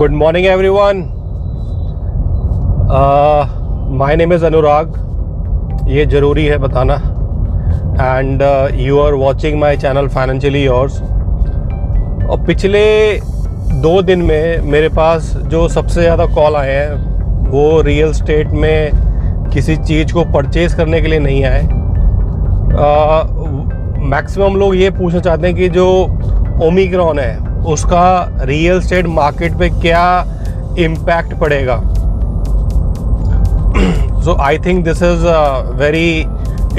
Good morning everyone. My name is Anurag. ये ज़रूरी है बताना. And you are watching my channel Financially Yours. और पिछले 2 दिन में मेरे पास जो सबसे ज़्यादा कॉल आए हैं वो रियल स्टेट में किसी चीज़ को परचेज़ करने के लिए नहीं आए. मैक्सिमम लोग ये पूछना चाहते हैं कि जो ओमिक्रॉन है उसका रियल स्टेट मार्केट पे क्या इम्पैक्ट पड़ेगा. So I think this is a very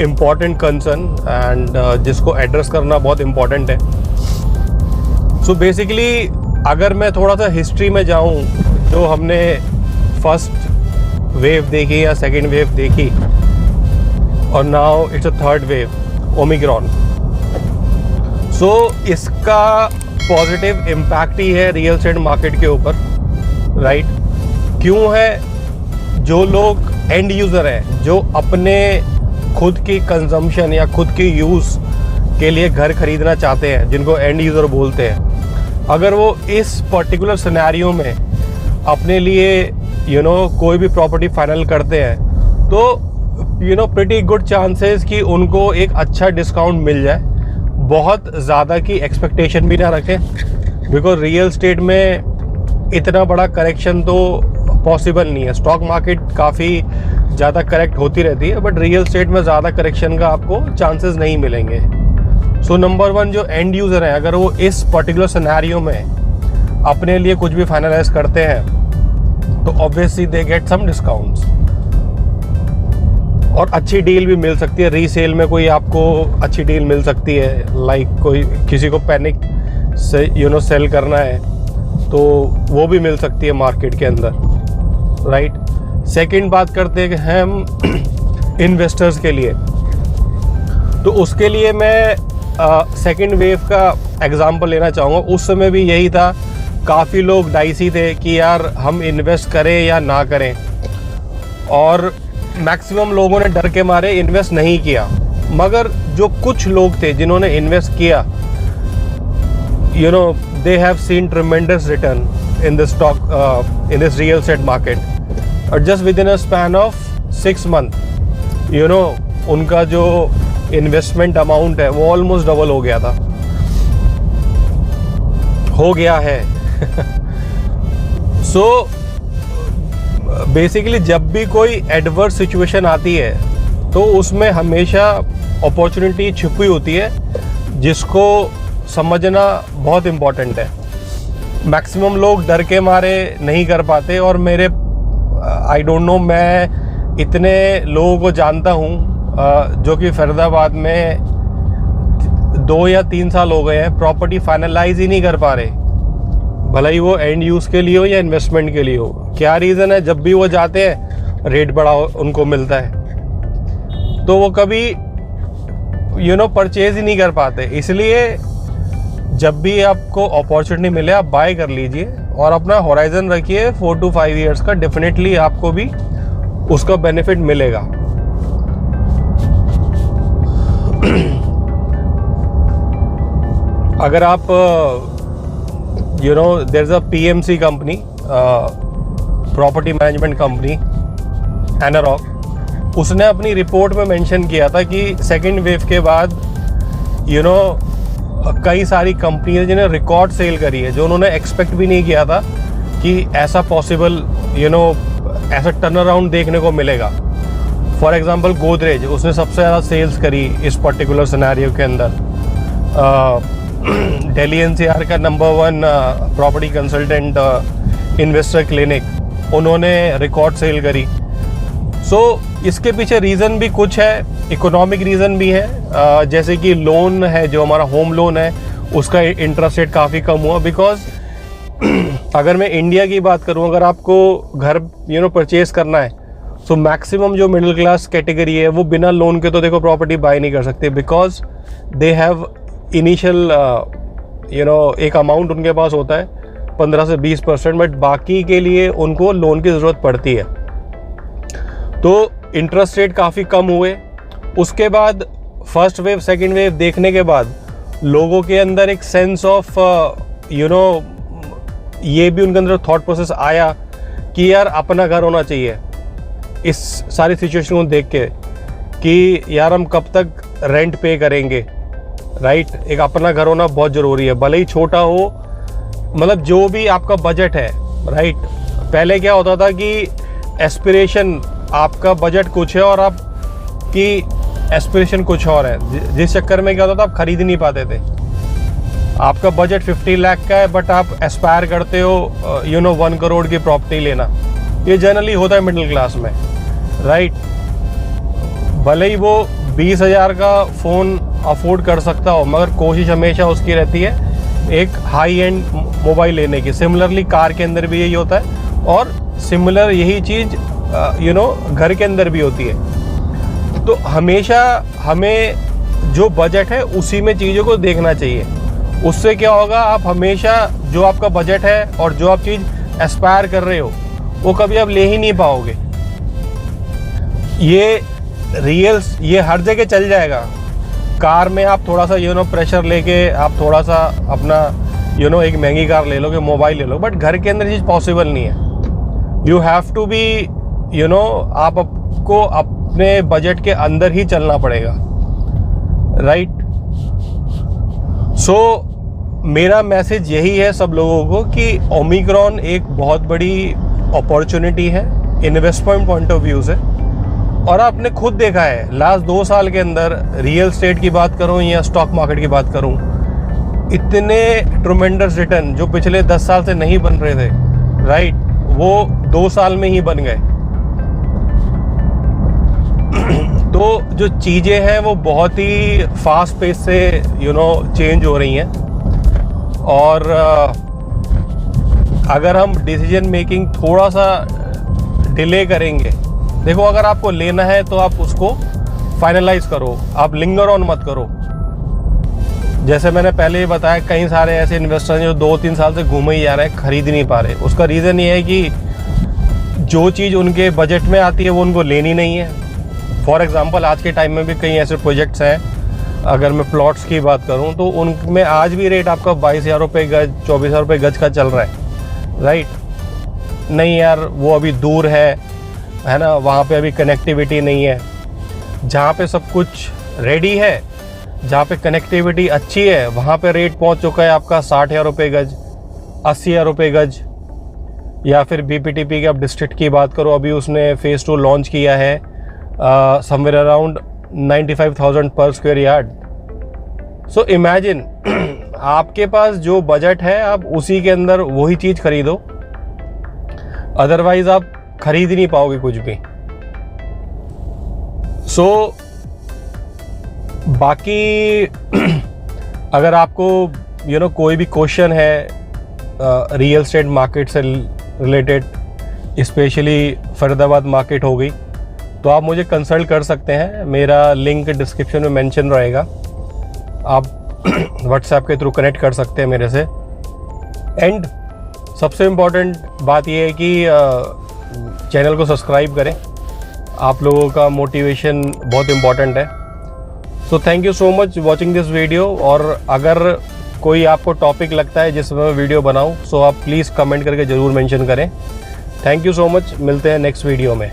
important concern and जिसको एड्रेस करना बहुत इम्पॉर्टेंट है. सो बेसिकली अगर मैं थोड़ा सा हिस्ट्री में जाऊं, जो हमने फर्स्ट वेव देखी या सेकेंड वेव देखी और now it's a third wave Omicron. So इसका पॉजिटिव इम्पैक्ट ही है रियल स्टेट मार्केट के ऊपर, राइट? क्यों है? जो लोग एंड यूज़र हैं, जो अपने खुद की कंजम्पशन या खुद की यूज़ के लिए घर खरीदना चाहते हैं, जिनको एंड यूज़र बोलते हैं, अगर वो इस पर्टिकुलर सिनेरियो में अपने लिए कोई भी प्रॉपर्टी फाइनल करते हैं तो प्रीटी गुड चांसेस कि उनको एक अच्छा डिस्काउंट मिल जाए. बहुत ज़्यादा की एक्सपेक्टेशन भी ना रखें, बिकॉज रियल स्टेट में इतना बड़ा करेक्शन तो पॉसिबल नहीं है. स्टॉक मार्केट काफ़ी ज़्यादा करेक्ट होती रहती है, बट रियल स्टेट में ज़्यादा करेक्शन का आपको चांसेस नहीं मिलेंगे. सो नंबर 1, जो एंड यूज़र हैं, अगर वो इस पर्टिकुलर सिनेरियो में अपने लिए कुछ भी फाइनलाइज करते हैं तो obviously they get some discounts और अच्छी डील भी मिल सकती है. रीसेल में कोई आपको अच्छी डील मिल सकती है, लाइक कोई किसी को पैनिक से सेल करना है तो वो भी मिल सकती है मार्केट के अंदर, राइट? सेकंड बात करते हैं कि हम इन्वेस्टर्स के लिए, तो उसके लिए मैं सेकंड वेव का एग्जांपल लेना चाहूँगा. उस समय भी यही था, काफ़ी लोग डाइसी थे कि यार हम इन्वेस्ट करें या ना करें, और मैक्सिमम लोगों ने डर के मारे इन्वेस्ट नहीं किया. मगर जो कुछ लोग थे जिन्होंने इन्वेस्ट किया, they have seen tremendous return in this stock in this real estate market. और just within a span of 6 month उनका जो इन्वेस्टमेंट अमाउंट है वो ऑलमोस्ट डबल हो गया है. सो बेसिकली जब भी कोई एडवर्स सिचुएशन आती है तो उसमें हमेशा अपॉर्चुनिटी छुपी होती है, जिसको समझना बहुत इम्पॉर्टेंट है. मैक्सिमम लोग डर के मारे नहीं कर पाते, और मेरे आई डोंट नो, मैं इतने लोगों को जानता हूँ जो कि फरीदाबाद में 2 या 3 साल हो गए हैं प्रॉपर्टी फाइनलाइज ही नहीं कर पा रहे, भले ही वो एंड यूज़ के लिए हो या इन्वेस्टमेंट के लिए हो. क्या रीज़न है? जब भी वो जाते हैं रेट बड़ा उनको मिलता है तो वो कभी परचेज़ ही नहीं कर पाते. इसलिए जब भी आपको अपॉर्चुनिटी मिले आप बाय कर लीजिए और अपना होराइजन रखिए 4 to 5 ईयर्स का. डेफिनेटली आपको भी उसका बेनिफिट मिलेगा. अगर आप there is a PMC company, property management company Anarock, उसने अपनी रिपोर्ट में मेंशन किया था कि सेकेंड वेव के बाद कई सारी कंपनी जिन्हें रिकॉर्ड सेल करी है, जो उन्होंने एक्सपेक्ट भी नहीं किया था कि ऐसा पॉसिबल ऐसा टर्न अराउंड देखने को मिलेगा. फॉर एग्जांपल गोदरेज, उसने सबसे ज़्यादा सेल्स करी इस पर्टिकुलर सिनेरियो के अंदर. दिल्ली NCR का number 1 property consultant investor clinic, उन्होंने रिकॉर्ड सेल करी. सो इसके पीछे रीज़न भी कुछ है, इकोनॉमिक रीज़न भी है. जैसे कि लोन है, जो हमारा होम लोन है, उसका इंटरेस्ट रेट काफ़ी कम हुआ. बिकॉज अगर मैं इंडिया की बात करूं, अगर आपको घर परचेज़ करना है, सो मैक्सिमम जो मिडिल क्लास कैटेगरी है वो बिना लोन के तो देखो प्रॉपर्टी बाय नहीं कर सकते, बिकॉज दे हैव इनिशियल एक अमाउंट उनके पास होता है 15 से 20%, बट बाकी के लिए उनको लोन की ज़रूरत पड़ती है. तो इंटरेस्ट रेट काफ़ी कम हुए. उसके बाद फर्स्ट वेव सेकेंड वेव देखने के बाद लोगों के अंदर एक सेंस ऑफ ये भी उनके अंदर थॉट प्रोसेस आया कि यार अपना घर होना चाहिए, इस सारी सिचुएशन को देख के कि यार हम कब तक रेंट पे करेंगे, राइट। एक अपना घर होना बहुत ज़रूरी है, भले ही छोटा हो, मतलब जो भी आपका बजट है, राइट। पहले क्या होता था कि एस्पिरेशन, आपका बजट कुछ है और आपकी एस्पिरेशन कुछ और है, जिस चक्कर में क्या होता था आप खरीद नहीं पाते थे। आपका बजट 50 लाख का है बट आप एस्पायर करते हो 1 करोड़ की प्रॉपर्टी लेना। ये जनरली होता है मिडिल क्लास में, राइट। भले ही वो 20,000 का फ़ोन अफोर्ड कर सकता हो, मगर कोशिश हमेशा उसकी रहती है एक हाई एंड मोबाइल लेने की। सिमिलरली कार के अंदर भी यही होता है और सिमिलर यही चीज़ घर के अंदर भी होती है। तो हमेशा हमें जो बजट है उसी में चीज़ों को देखना चाहिए। उससे क्या होगा, आप हमेशा जो आपका बजट है और जो आप चीज़ एस्पायर कर रहे हो वो कभी आप ले ही नहीं पाओगे। ये हर जगह चल जाएगा। कार में आप थोड़ा सा प्रेशर लेके आप थोड़ा सा अपना एक महंगी कार ले लोगे, मोबाइल ले लो, बट घर के अंदर चीज़ पॉसिबल नहीं है। यू हैव टू बी आपको अपने बजट के अंदर ही चलना पड़ेगा, राइट। सो मेरा मैसेज यही है सब लोगों को कि ओमिक्रॉन एक बहुत बड़ी अपॉर्चुनिटी है इन्वेस्टमेंट पॉइंट ऑफ व्यू से। और आपने खुद देखा है लास्ट 2 साल के अंदर, रियल एस्टेट की बात करूं या स्टॉक मार्केट की बात करूं, इतने ट्रुमेंडस रिटर्न जो पिछले 10 साल से नहीं बन रहे थे, राइट, वो 2 साल में ही बन गए। तो जो चीज़ें हैं वो बहुत ही फास्ट पेस से चेंज हो रही हैं। और अगर हम डिसीजन मेकिंग थोड़ा सा डिले करेंगे, देखो अगर आपको लेना है तो आप उसको फाइनलाइज करो, आप लिंगर ऑन मत करो। जैसे मैंने पहले ही बताया, कई सारे ऐसे इन्वेस्टर हैं जो 2-3 साल से घूमे ही जा रहे हैं, खरीद नहीं पा रहे। उसका रीज़न ये है कि जो चीज़ उनके बजट में आती है वो उनको लेनी नहीं है। फॉर एग्ज़ाम्पल आज के टाइम में भी कई ऐसे प्रोजेक्ट्स हैं, अगर मैं प्लॉट्स की बात करूं तो उनमें आज भी रेट आपका 22,000 रुपये गज, 24,000 रुपये गज का चल रहा है, राइट। नहीं यार, वो अभी दूर है ना, वहाँ पे अभी कनेक्टिविटी नहीं है। जहाँ पे सब कुछ रेडी है, जहाँ पे कनेक्टिविटी अच्छी है, वहाँ पे रेट पहुँच चुका है आपका 60,000 रुपये गज, 80,000 रुपये गज। या फिर BPTP के आप डिस्ट्रिक्ट की बात करो, अभी उसने फेज़ 2 लॉन्च किया है समवेयर अराउंड 95,000 पर स्क्वायर यार्ड। सो इमेजिन आपके पास जो बजट है आप उसी के अंदर वही चीज़ खरीदो, अदरवाइज आप खरीद ही नहीं पाओगे कुछ भी। सो बाकी अगर आपको कोई भी क्वेश्चन है रियल एस्टेट मार्केट से रिलेटेड, स्पेशली फरीदाबाद मार्केट हो गई, तो आप मुझे कंसल्ट कर सकते हैं। मेरा लिंक डिस्क्रिप्शन में मेंशन रहेगा, आप व्हाट्सएप के थ्रू कनेक्ट कर सकते हैं मेरे से। एंड सबसे इम्पॉर्टेंट बात यह है कि चैनल को सब्सक्राइब करें, आप लोगों का मोटिवेशन बहुत इम्पॉर्टेंट है। So thank you so much watching this video. और अगर कोई आपको टॉपिक लगता है जिस पर मैं वीडियो बनाऊं, सो आप प्लीज़ कमेंट करके ज़रूर मेंशन करें। थैंक यू सो मच, मिलते हैं नेक्स्ट वीडियो में।